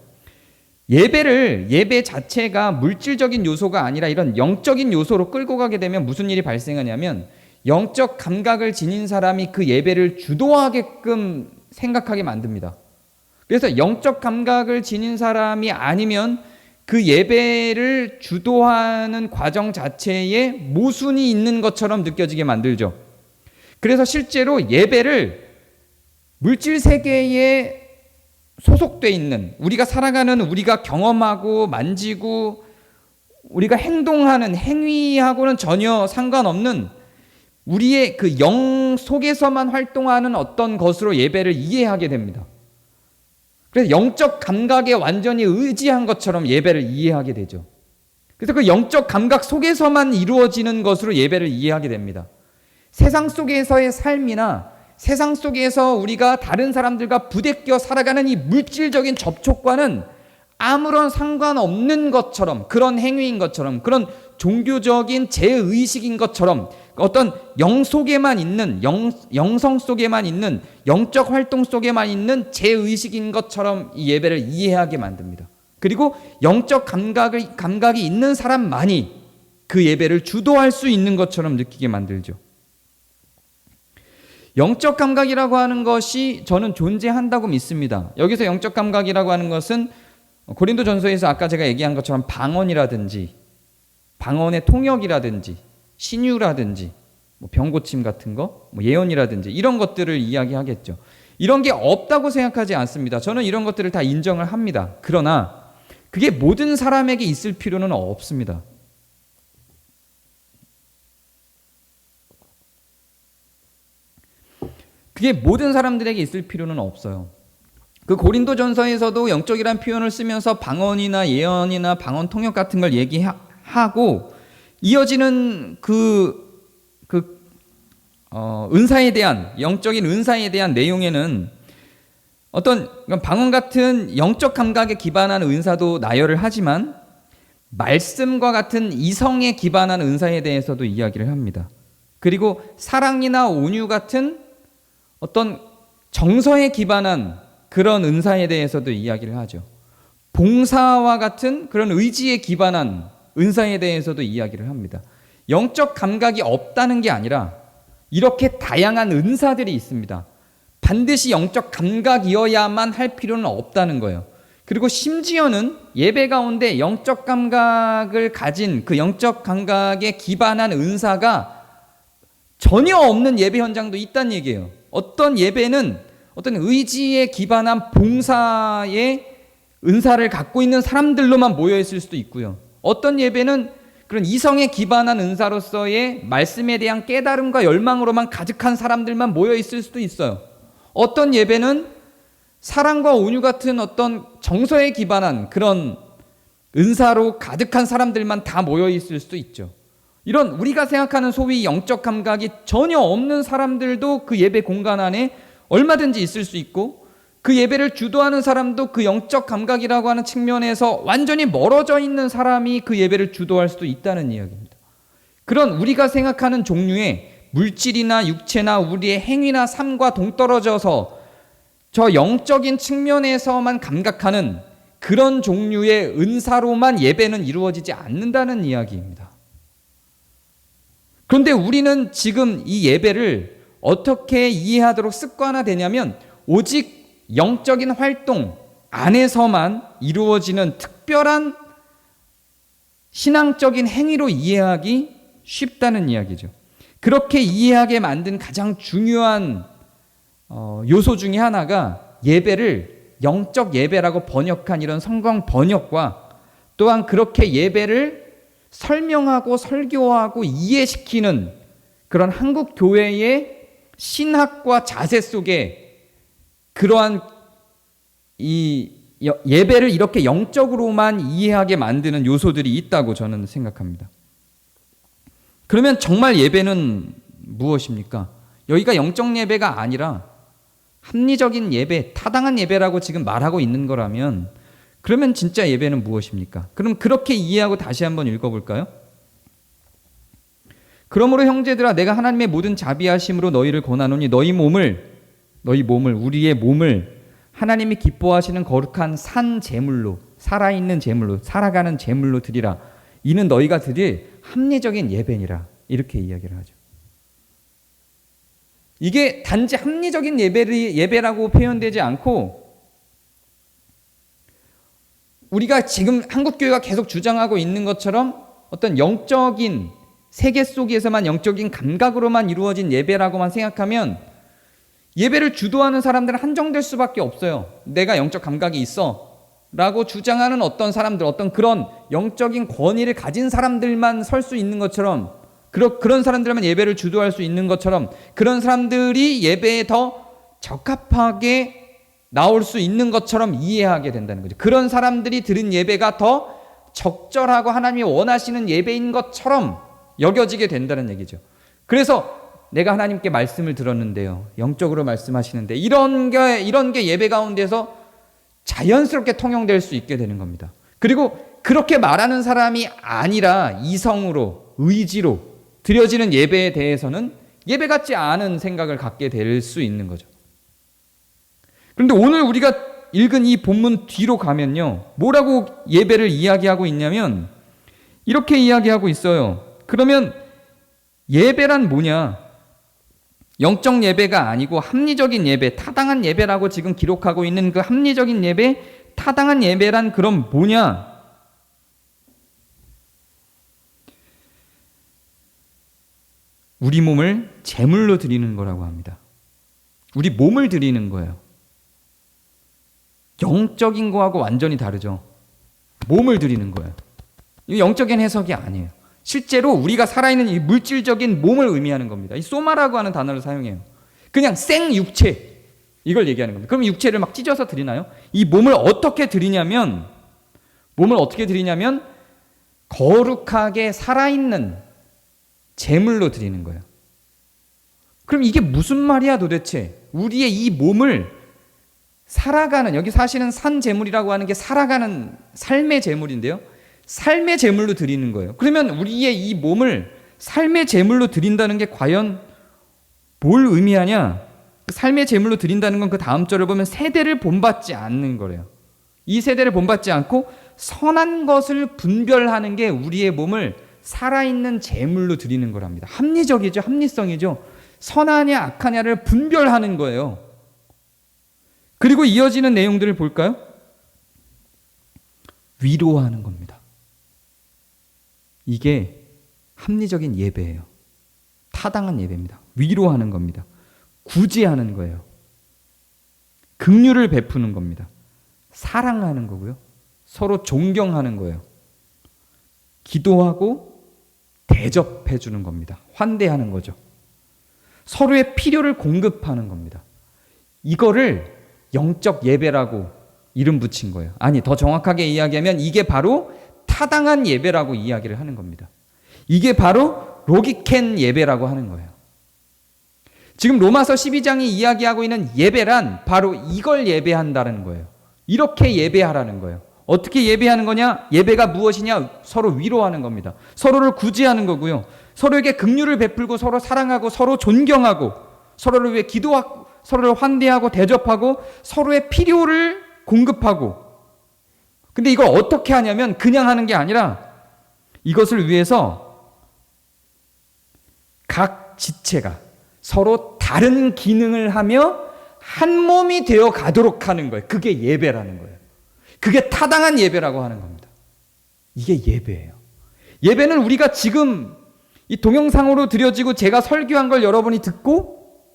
예배 자체가 물질적인 요소가 아니라 이런 영적인 요소로 끌고 가게 되면 무슨 일이 발생하냐면 영적 감각을 지닌 사람이 그 예배를 주도하게끔 생각하게 만듭니다. 그래서 영적 감각을 지닌 사람이 아니면 그 예배를 주도하는 과정 자체에 모순이 있는 것처럼 느껴지게 만들죠. 그래서 실제로 예배를 물질 세계에 소속돼 있는, 우리가 살아가는, 우리가 경험하고 만지고 우리가 행동하는 행위하고는 전혀 상관없는 우리의 그 영 속에서만 활동하는 어떤 것으로 예배를 이해하게 됩니다. 그래서 영적 감각에 완전히 의지한 것처럼 예배를 이해하게 되죠. 그래서 그 영적 감각 속에서만 이루어지는 것으로 예배를 이해하게 됩니다. 세상 속에서의 삶이나 세상 속에서 우리가 다른 사람들과 부대껴 살아가는 이 물질적인 접촉과는 아무런 상관없는 것처럼, 그런 행위인 것처럼, 그런 종교적인 제의식인 것처럼 어떤 영 속에만 있는, 영성 속에만 있는, 영적 활동 속에만 있는 제의식인 것처럼 이 예배를 이해하게 만듭니다. 그리고 영적 감각이 있는 사람만이 그 예배를 주도할 수 있는 것처럼 느끼게 만들죠. 영적 감각이라고 하는 것이 저는 존재한다고 믿습니다. 여기서 영적 감각이라고 하는 것은 고린도전서에서 아까 제가 얘기한 것처럼 방언이라든지 방언의 통역이라든지 신유라든지 병고침 같은 거, 예언이라든지 이런 것들을 이야기하겠죠. 이런 게 없다고 생각하지 않습니다. 저는 이런 것들을 다 인정을 합니다. 그러나 그게 모든 사람에게 있을 필요는 없습니다. 그게 모든 사람들에게 있을 필요는 없어요. 그 고린도전서에서도 영적이라는 표현을 쓰면서 방언이나 예언이나 방언 통역 같은 걸 얘기하고 이어지는 은사에 대한, 영적인 은사에 대한 내용에는 어떤 방언 같은 영적 감각에 기반한 은사도 나열을 하지만 말씀과 같은 이성에 기반한 은사에 대해서도 이야기를 합니다. 그리고 사랑이나 온유 같은 어떤 정서에 기반한 그런 은사에 대해서도 이야기를 하죠. 봉사와 같은 그런 의지에 기반한 은사에 대해서도 이야기를 합니다. 영적 감각이 없다는 게 아니라 이렇게 다양한 은사들이 있습니다. 반드시 영적 감각이어야만 할 필요는 없다는 거예요. 그리고 심지어는 예배 가운데 영적 감각을 가진 그 영적 감각에 기반한 은사가 전혀 없는 예배 현장도 있다는 얘기예요. 어떤 예배는 어떤 의지에 기반한 봉사의 은사를 갖고 있는 사람들로만 모여 있을 수도 있고요. 어떤 예배는 그런 이성에 기반한 은사로서의 말씀에 대한 깨달음과 열망으로만 가득한 사람들만 모여 있을 수도 있어요. 어떤 예배는 사랑과 온유 같은 어떤 정서에 기반한 그런 은사로 가득한 사람들만 다 모여 있을 수도 있죠. 이런 우리가 생각하는 소위 영적 감각이 전혀 없는 사람들도 그 예배 공간 안에 얼마든지 있을 수 있고, 그 예배를 주도하는 사람도 그 영적 감각이라고 하는 측면에서 완전히 멀어져 있는 사람이 그 예배를 주도할 수도 있다는 이야기입니다. 그런 우리가 생각하는 종류의 물질이나 육체나 우리의 행위나 삶과 동떨어져서 저 영적인 측면에서만 감각하는 그런 종류의 은사로만 예배는 이루어지지 않는다는 이야기입니다. 그런데 우리는 지금 이 예배를 어떻게 이해하도록 습관화되냐면, 오직 영적인 활동 안에서만 이루어지는 특별한 신앙적인 행위로 이해하기 쉽다는 이야기죠. 그렇게 이해하게 만든 가장 중요한 요소 중에 하나가 예배를 영적 예배라고 번역한 이런 성경 번역과, 또한 그렇게 예배를 설명하고 설교하고 이해시키는 그런 한국 교회의 신학과 자세 속에 그러한 이 예배를 이렇게 영적으로만 이해하게 만드는 요소들이 있다고 저는 생각합니다. 그러면 정말 예배는 무엇입니까? 여기가 영적 예배가 아니라 합리적인 예배, 타당한 예배라고 지금 말하고 있는 거라면, 그러면 진짜 예배는 무엇입니까? 그럼 그렇게 이해하고 다시 한번 읽어볼까요? 그러므로 형제들아, 내가 하나님의 모든 자비하심으로 너희를 권하노니 너희 몸을 우리의 몸을 하나님이 기뻐하시는 거룩한 산 제물로, 살아있는 제물로, 살아가는 제물로 드리라. 이는 너희가 드릴 합리적인 예배니라. 이렇게 이야기를 하죠. 이게 단지 합리적인 예배라고 표현되지 않고, 우리가 지금 한국교회가 계속 주장하고 있는 것처럼 어떤 영적인 세계 속에서만 영적인 감각으로만 이루어진 예배라고만 생각하면 예배를 주도하는 사람들은 한정될 수밖에 없어요. 내가 영적 감각이 있어 라고 주장하는 어떤 사람들, 어떤 그런 영적인 권위를 가진 사람들만 설 수 있는 것처럼, 그런 사람들만 예배를 주도할 수 있는 것처럼, 그런 사람들이 예배에 더 적합하게 나올 수 있는 것처럼 이해하게 된다는 거죠. 그런 사람들이 드린 예배가 더 적절하고 하나님이 원하시는 예배인 것처럼 여겨지게 된다는 얘기죠. 그래서 내가 하나님께 말씀을 들었는데요, 영적으로 말씀하시는데, 이런 게 예배 가운데서 자연스럽게 통용될 수 있게 되는 겁니다. 그리고 그렇게 말하는 사람이 아니라 이성으로, 의지로 드려지는 예배에 대해서는 예배 같지 않은 생각을 갖게 될 수 있는 거죠. 그런데 오늘 우리가 읽은 이 본문 뒤로 가면요, 뭐라고 예배를 이야기하고 있냐면 이렇게 이야기하고 있어요. 그러면 예배란 뭐냐? 영적 예배가 아니고 합리적인 예배, 타당한 예배라고 지금 기록하고 있는 그 합리적인 예배, 타당한 예배란 그럼 뭐냐? 우리 몸을 제물로 드리는 거라고 합니다. 우리 몸을 드리는 거예요. 영적인 거하고 완전히 다르죠. 몸을 드리는 거예요. 이거 영적인 해석이 아니에요. 실제로 우리가 살아있는 이 물질적인 몸을 의미하는 겁니다. 이 소마라고 하는 단어를 사용해요. 그냥 생 육체, 이걸 얘기하는 겁니다. 그럼 육체를 막 찢어서 드리나요? 이 몸을 어떻게 드리냐면 거룩하게 살아있는 제물로 드리는 거예요. 그럼 이게 무슨 말이야 도대체? 우리의 이 몸을 살아가는, 여기 사실은 산 제물이라고 하는 게 살아가는 삶의 제물인데요, 삶의 제물로 드리는 거예요. 그러면 우리의 이 몸을 삶의 제물로 드린다는 게 과연 뭘 의미하냐? 삶의 제물로 드린다는 건 그 다음 절을 보면 세대를 본받지 않는 거래요. 이 세대를 본받지 않고 선한 것을 분별하는 게 우리의 몸을 살아있는 제물로 드리는 거랍니다. 합리적이죠. 합리성이죠. 선하냐 악하냐를 분별하는 거예요. 그리고 이어지는 내용들을 볼까요? 위로하는 겁니다. 이게 합리적인 예배예요. 타당한 예배입니다. 위로하는 겁니다. 구제하는 거예요. 긍휼을 베푸는 겁니다. 사랑하는 거고요. 서로 존경하는 거예요. 기도하고 대접해 주는 겁니다. 환대하는 거죠. 서로의 필요를 공급하는 겁니다. 이거를 영적 예배라고 이름 붙인 거예요. 아니, 더 정확하게 이야기하면 이게 바로 타당한 예배라고 이야기를 하는 겁니다. 이게 바로 로기켄 예배라고 하는 거예요. 지금 로마서 12장이 이야기하고 있는 예배란 바로 이걸 예배한다는 거예요. 이렇게 예배하라는 거예요. 어떻게 예배하는 거냐? 예배가 무엇이냐? 서로 위로하는 겁니다. 서로를 구제하는 거고요. 서로에게 긍휼을 베풀고 서로 사랑하고 서로 존경하고 서로를 위해 기도하고 서로를 환대하고 대접하고 서로의 필요를 공급하고. 근데 이걸 어떻게 하냐면 그냥 하는 게 아니라 이것을 위해서 각 지체가 서로 다른 기능을 하며 한 몸이 되어 가도록 하는 거예요. 그게 예배라는 거예요. 그게 타당한 예배라고 하는 겁니다. 이게 예배예요. 예배는 우리가 지금 이 동영상으로 드려지고 제가 설교한 걸 여러분이 듣고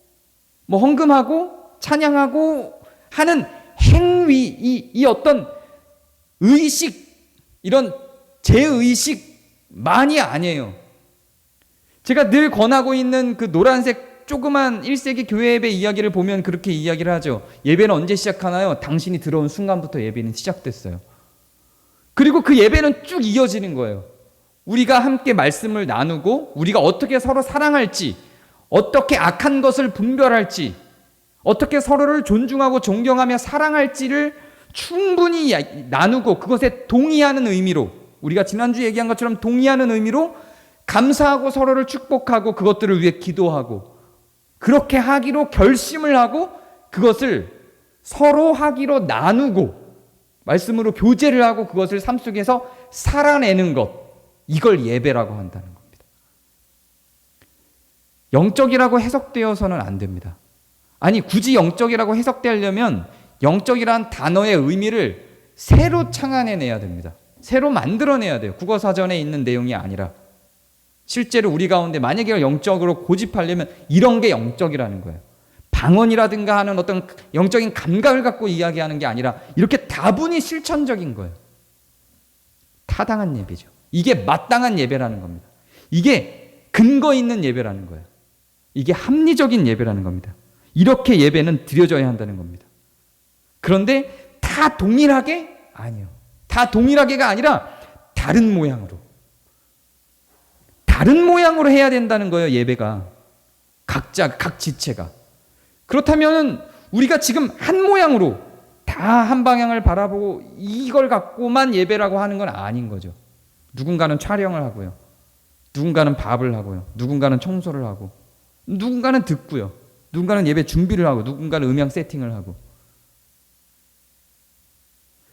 뭐 헌금하고 찬양하고 하는 행위, 이 어떤 의식, 이런 제의식만이 아니에요. 제가 늘 권하고 있는 그 노란색 조그만 1세기 교회 예배 이야기를 보면 그렇게 이야기를 하죠. 예배는 언제 시작하나요? 당신이 들어온 순간부터 예배는 시작됐어요. 그리고 그 예배는 쭉 이어지는 거예요. 우리가 함께 말씀을 나누고 우리가 어떻게 서로 사랑할지, 어떻게 악한 것을 분별할지, 어떻게 서로를 존중하고 존경하며 사랑할지를 충분히 나누고 그것에 동의하는 의미로, 우리가 지난주에 얘기한 것처럼 동의하는 의미로 감사하고 서로를 축복하고 그것들을 위해 기도하고 그렇게 하기로 결심을 하고 그것을 서로 하기로 나누고 말씀으로 교제를 하고 그것을 삶 속에서 살아내는 것, 이걸 예배라고 한다는 겁니다. 영적이라고 해석되어서는 안 됩니다. 아니, 굳이 영적이라고 해석되려면 영적이란 단어의 의미를 새로 창안해내야 됩니다. 새로 만들어내야 돼요. 국어사전에 있는 내용이 아니라. 실제로 우리 가운데 만약에 영적으로 고집하려면 이런 게 영적이라는 거예요. 방언이라든가 하는 어떤 영적인 감각을 갖고 이야기하는 게 아니라 이렇게 다분히 실천적인 거예요. 타당한 예배죠. 이게 마땅한 예배라는 겁니다. 이게 근거 있는 예배라는 거예요. 이게 합리적인 예배라는 겁니다. 이렇게 예배는 드려져야 한다는 겁니다. 그런데 다 동일하게? 아니요. 다 동일하게가 아니라 다른 모양으로. 다른 모양으로 해야 된다는 거예요, 예배가. 각자, 각 지체가. 그렇다면 우리가 지금 한 모양으로 다 한 방향을 바라보고 이걸 갖고만 예배라고 하는 건 아닌 거죠. 누군가는 촬영을 하고요. 누군가는 밥을 하고요. 누군가는 청소를 하고. 누군가는 듣고요. 누군가는 예배 준비를 하고. 누군가는 음향 세팅을 하고.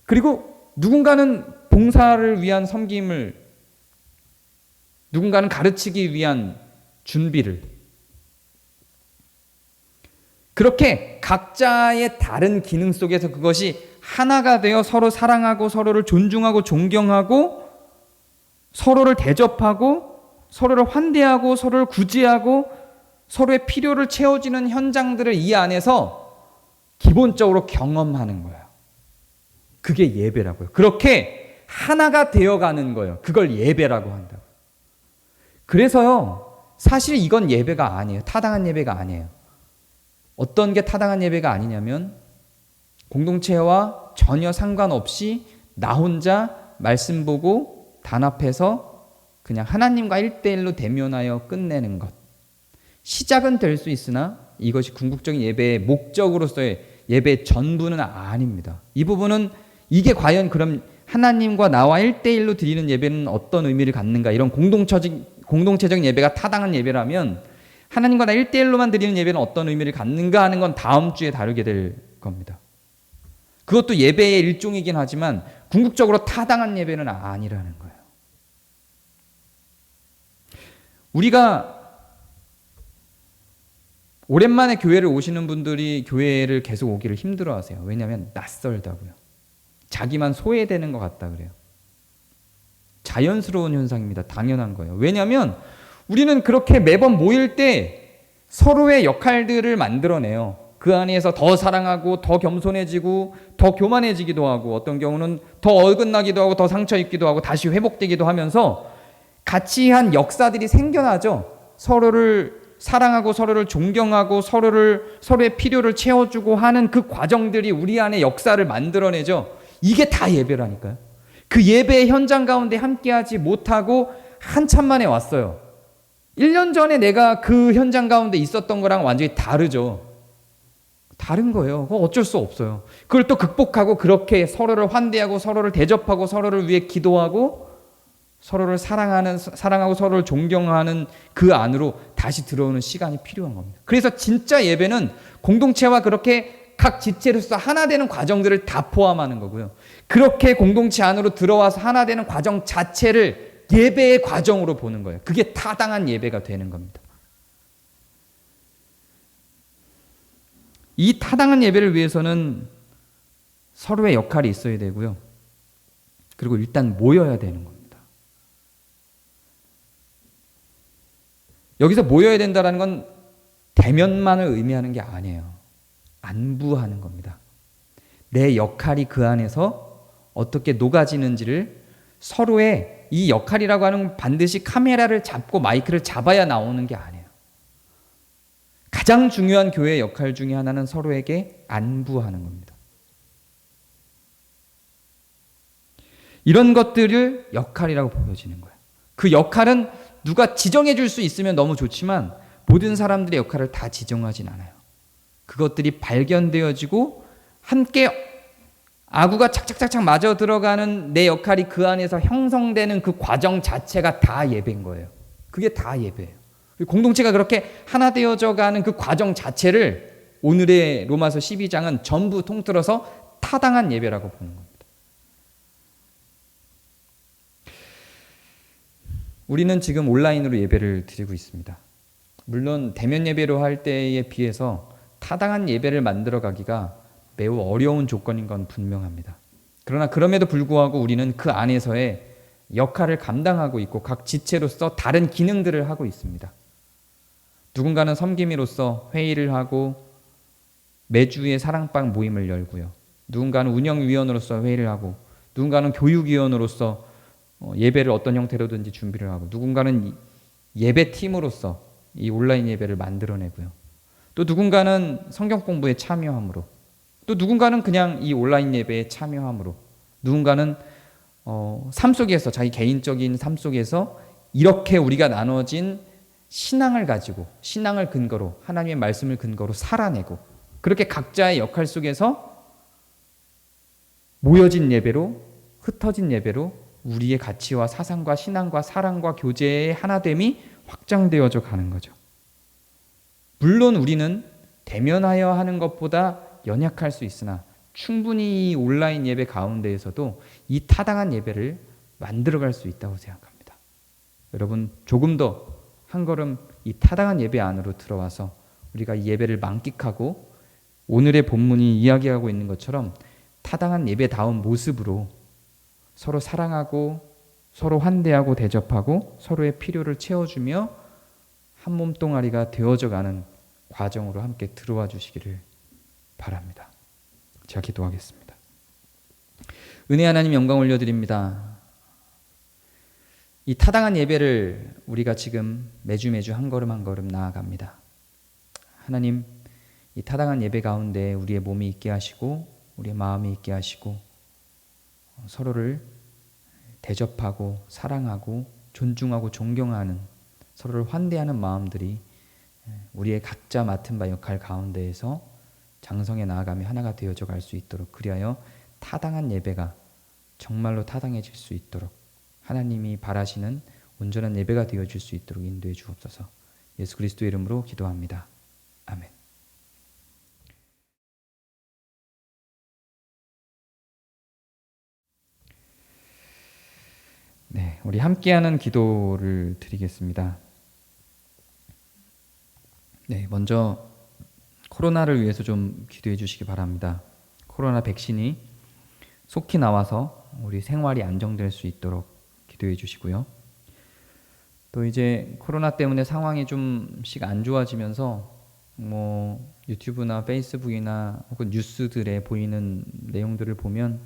그리고 누군가는 봉사를 위한 섬김을, 누군가는 가르치기 위한 준비를. 그렇게 각자의 다른 기능 속에서 그것이 하나가 되어 서로 사랑하고 서로를 존중하고 존경하고 서로를 대접하고 서로를 환대하고 서로를 구제하고 서로의 필요를 채워주는 현장들을 이 안에서 기본적으로 경험하는 거예요. 그게 예배라고요. 그렇게 하나가 되어가는 거예요. 그걸 예배라고 한다고. 그래서요, 사실 이건 예배가 아니에요. 타당한 예배가 아니에요. 어떤 게 타당한 예배가 아니냐면 공동체와 전혀 상관없이 나 혼자 말씀 보고 단합해서 그냥 하나님과 1대1로 대면하여 끝내는 것. 시작은 될 수 있으나 이것이 궁극적인 예배의 목적으로서의 예배의 전부는 아닙니다. 이 부분은 이게 과연 그럼 하나님과 나와 1대1로 드리는 예배는 어떤 의미를 갖는가, 이런 공동체적인 예배가 타당한 예배라면 하나님과 나 1대1로만 드리는 예배는 어떤 의미를 갖는가 하는 건 다음 주에 다루게 될 겁니다. 그것도 예배의 일종이긴 하지만 궁극적으로 타당한 예배는 아니라는 거예요. 우리가 오랜만에 교회를 오시는 분들이 교회를 계속 오기를 힘들어하세요. 왜냐하면 낯설다고요. 자기만 소외되는 것 같다 그래요. 자연스러운 현상입니다. 당연한 거예요. 왜냐하면 우리는 그렇게 매번 모일 때 서로의 역할들을 만들어내요. 그 안에서 더 사랑하고 더 겸손해지고 더 교만해지기도 하고 어떤 경우는 더 어긋나기도 하고 더 상처 입기도 하고 다시 회복되기도 하면서 같이 한 역사들이 생겨나죠. 서로를 사랑하고 서로를 존경하고 서로의 필요를 채워주고 하는 그 과정들이 우리 안에 역사를 만들어내죠. 이게 다 예배라니까요. 그 예배의 현장 가운데 함께하지 못하고 한참 만에 왔어요. 1년 전에 내가 그 현장 가운데 있었던 거랑 완전히 다르죠. 다른 거예요. 그거 어쩔 수 없어요. 그걸 또 극복하고 그렇게 서로를 환대하고 서로를 대접하고 서로를 위해 기도하고 서로를 사랑하고 서로를 존경하는 그 안으로 다시 들어오는 시간이 필요한 겁니다. 그래서 진짜 예배는 공동체와 그렇게 각 지체로서 하나 되는 과정들을 다 포함하는 거고요. 그렇게 공동체 안으로 들어와서 하나 되는 과정 자체를 예배의 과정으로 보는 거예요. 그게 타당한 예배가 되는 겁니다. 이 타당한 예배를 위해서는 서로의 역할이 있어야 되고요. 그리고 일단 모여야 되는 겁니다. 여기서 모여야 된다는 건 대면만을 의미하는 게 아니에요. 안부하는 겁니다. 내 역할이 그 안에서 어떻게 녹아지는지를 서로의 이 역할이라고 하는 건 반드시 카메라를 잡고 마이크를 잡아야 나오는 게 아니에요. 가장 중요한 교회의 역할 중에 하나는 서로에게 안부하는 겁니다. 이런 것들을 역할이라고 보여지는 거예요. 그 역할은 누가 지정해 줄 수 있으면 너무 좋지만 모든 사람들의 역할을 다 지정하진 않아요. 그것들이 발견되어지고 함께 아구가 착착착착 맞아 들어가는 내 역할이 그 안에서 형성되는 그 과정 자체가 다 예배인 거예요. 그게 다 예배예요. 공동체가 그렇게 하나 되어져 가는 그 과정 자체를 오늘의 로마서 12장은 전부 통틀어서 타당한 예배라고 보는 겁니다. 우리는 지금 온라인으로 예배를 드리고 있습니다. 물론 대면 예배로 할 때에 비해서 타당한 예배를 만들어 가기가 매우 어려운 조건인 건 분명합니다. 그러나 그럼에도 불구하고 우리는 그 안에서의 역할을 감당하고 있고 각 지체로서 다른 기능들을 하고 있습니다. 누군가는 섬김이로서 회의를 하고 매주의 사랑방 모임을 열고요. 누군가는 운영위원으로서 회의를 하고 누군가는 교육위원으로서 예배를 어떤 형태로든지 준비를 하고 누군가는 예배팀으로서 이 온라인 예배를 만들어내고요. 또 누군가는 성경 공부에 참여함으로 또 누군가는 그냥 이 온라인 예배에 참여함으로 누군가는 삶 속에서 자기 개인적인 삶 속에서 이렇게 우리가 나눠진 신앙을 가지고 신앙을 근거로 하나님의 말씀을 근거로 살아내고 그렇게 각자의 역할 속에서 모여진 예배로 흩어진 예배로 우리의 가치와 사상과 신앙과 사랑과 교제의 하나됨이 확장되어져 가는 거죠. 물론 우리는 대면하여 하는 것보다 연약할 수 있으나 충분히 이 온라인 예배 가운데에서도 이 타당한 예배를 만들어갈 수 있다고 생각합니다. 여러분 조금 더 한 걸음 이 타당한 예배 안으로 들어와서 우리가 이 예배를 만끽하고 오늘의 본문이 이야기하고 있는 것처럼 타당한 예배다운 모습으로 서로 사랑하고 서로 환대하고 대접하고 서로의 필요를 채워주며 한 몸뚱아리가 되어져 가는 과정으로 함께 들어와 주시기를 바랍니다. 제가 기도하겠습니다. 은혜 하나님 영광 올려드립니다. 이 타당한 예배를 우리가 지금 매주 한 걸음 한 걸음 나아갑니다. 하나님, 이 타당한 예배 가운데 우리의 몸이 있게 하시고 우리의 마음이 있게 하시고 서로를 대접하고 사랑하고 존중하고 존경하는 서로를 환대하는 마음들이 우리의 각자 맡은 바 역할 가운데에서 장성해 나아가며 하나가 되어져 갈 수 있도록 그리하여 타당한 예배가 정말로 타당해질 수 있도록 하나님이 바라시는 온전한 예배가 되어질 수 있도록 인도해 주옵소서. 예수 그리스도의 이름으로 기도합니다. 아멘. 네, 우리 함께하는 기도를 드리겠습니다. 네, 먼저 코로나를 위해서 좀 기도해 주시기 바랍니다. 코로나 백신이 속히 나와서 우리 생활이 안정될 수 있도록 기도해 주시고요. 또 이제 코로나 때문에 상황이 좀씩 안 좋아지면서 유튜브나 페이스북이나 혹은 뉴스들에 보이는 내용들을 보면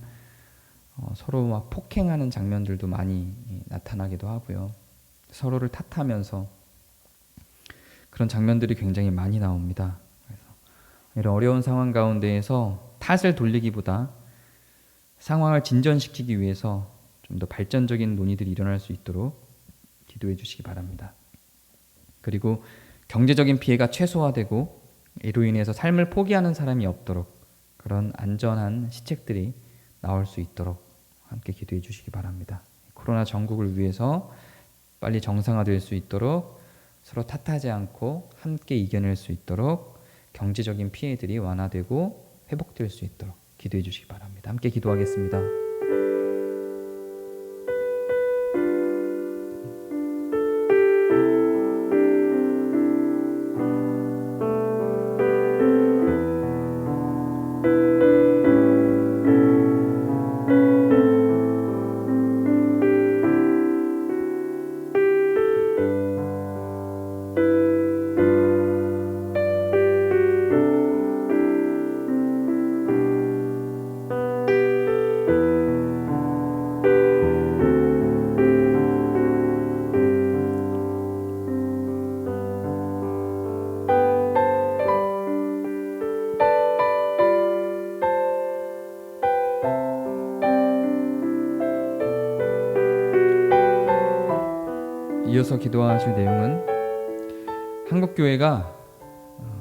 서로 막 폭행하는 장면들도 많이 나타나기도 하고요. 서로를 탓하면서 그런 장면들이 굉장히 많이 나옵니다. 그래서 이런 어려운 상황 가운데에서 탓을 돌리기보다 상황을 진전시키기 위해서 좀 더 발전적인 논의들이 일어날 수 있도록 기도해 주시기 바랍니다. 그리고 경제적인 피해가 최소화되고 이로 인해서 삶을 포기하는 사람이 없도록 그런 안전한 시책들이 나올 수 있도록 함께 기도해 주시기 바랍니다. 코로나 전국을 위해서 빨리 정상화될 수 있도록 서로 탓하지 않고 함께 이겨낼 수 있도록 경제적인 피해들이 완화되고 회복될 수 있도록 기도해 주시기 바랍니다. 함께 기도하겠습니다. 이어서 기도하실 내용은 한국교회가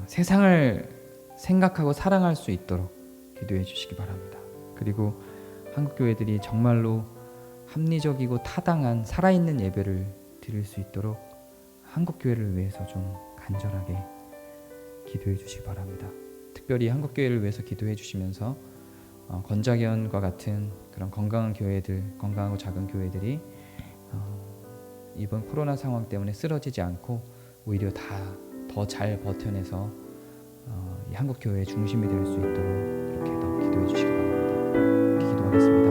세상을 생각하고 사랑할 수 있도록 기도해 주시기 바랍니다. 그리고 한국교회들이 정말로 합리적이고 타당한 살아있는 예배를 드릴 수 있도록 한국교회를 위해서 좀 간절하게 기도해 주시기 바랍니다. 특별히 한국교회를 위해서 기도해 주시면서 건자견과 같은 그런 건강한 교회들, 건강하고 작은 교회들이 이번 코로나 상황 때문에 쓰러지지 않고 오히려 더 잘 버텨내서 이 한국 교회의 중심이 될 수 있도록 그렇게 더 기도해 주시기 바랍니다. 이렇게 기도하겠습니다.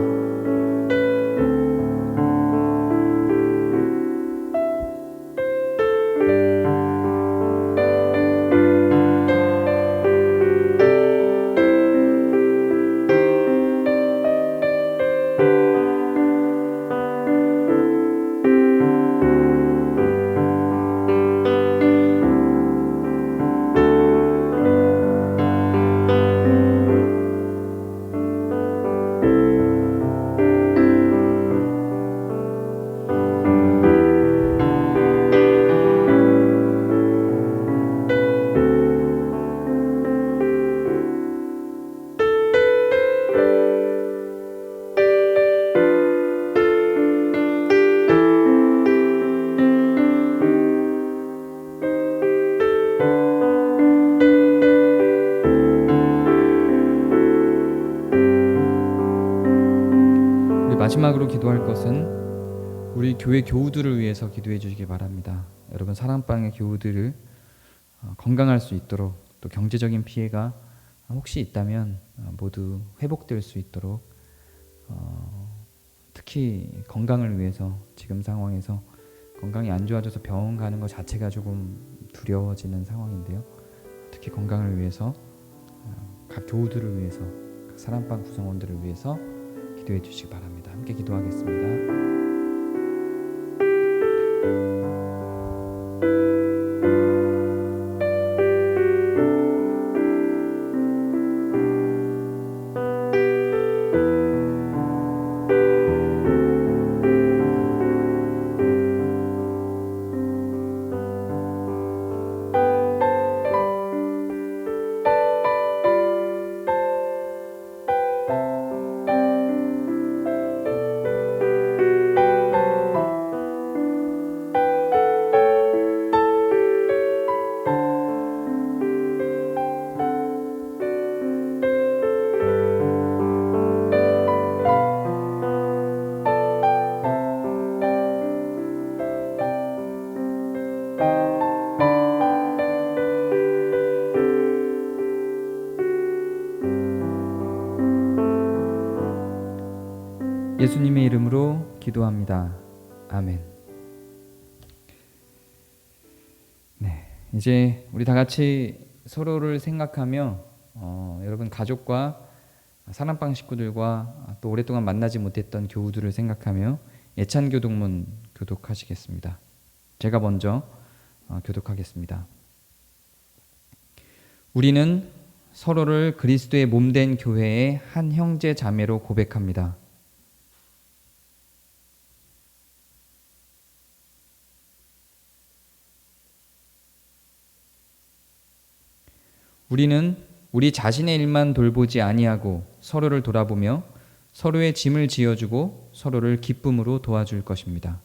마지막으로 기도할 것은 우리 교회 교우들을 위해서 기도해 주시기 바랍니다. 여러분 사랑방의 교우들을 건강할 수 있도록 또 경제적인 피해가 혹시 있다면 모두 회복될 수 있도록 특히 건강을 위해서 지금 상황에서 건강이 안 좋아져서 병원 가는 것 자체가 조금 두려워지는 상황인데요. 특히 건강을 위해서 각 교우들을 위해서 각 사랑방 구성원들을 위해서 기도해 주시기 바랍니다. 함께 기도하겠습니다. 예수님의 이름으로 기도합니다. 아멘. 네, 이제 우리 다 같이 서로를 생각하며 여러분 가족과 사랑방 식구들과 또 오랫동안 만나지 못했던 교우들을 생각하며 예찬교독문 교독하시겠습니다. 제가 먼저 교독하겠습니다. 우리는 서로를 그리스도의 몸된 교회의 한 형제 자매로 고백합니다. 우리는 우리 자신의 일만 돌보지 아니하고 서로를 돌아보며 서로의 짐을 지어주고 서로를 기쁨으로 도와줄 것입니다.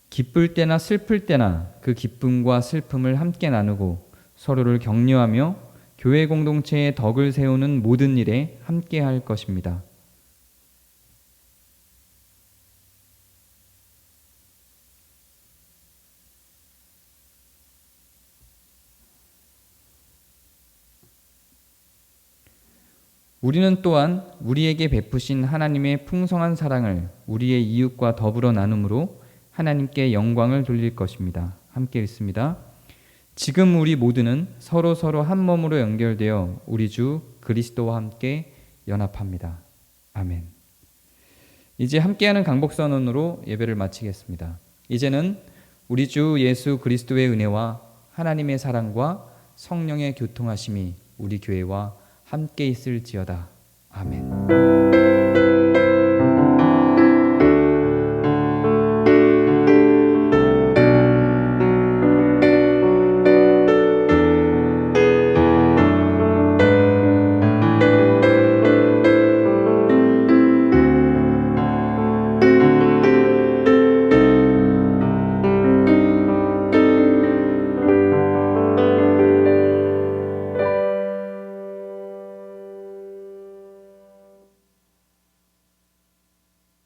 기쁠 때나 슬플 때나 그 기쁨과 슬픔을 함께 나누고 서로를 격려하며 교회 공동체의 덕을 세우는 모든 일에 함께 할 것입니다. 우리는 또한 우리에게 베푸신 하나님의 풍성한 사랑을 우리의 이웃과 더불어 나눔으로 하나님께 영광을 돌릴 것입니다. 함께 읽습니다. 지금 우리 모두는 서로 한 몸으로 연결되어 우리 주 그리스도와 함께 연합합니다. 아멘. 이제 함께하는 강복선언으로 예배를 마치겠습니다. 이제는 우리 주 예수 그리스도의 은혜와 하나님의 사랑과 성령의 교통하심이 우리 교회와 함께 있을지어다. 아멘.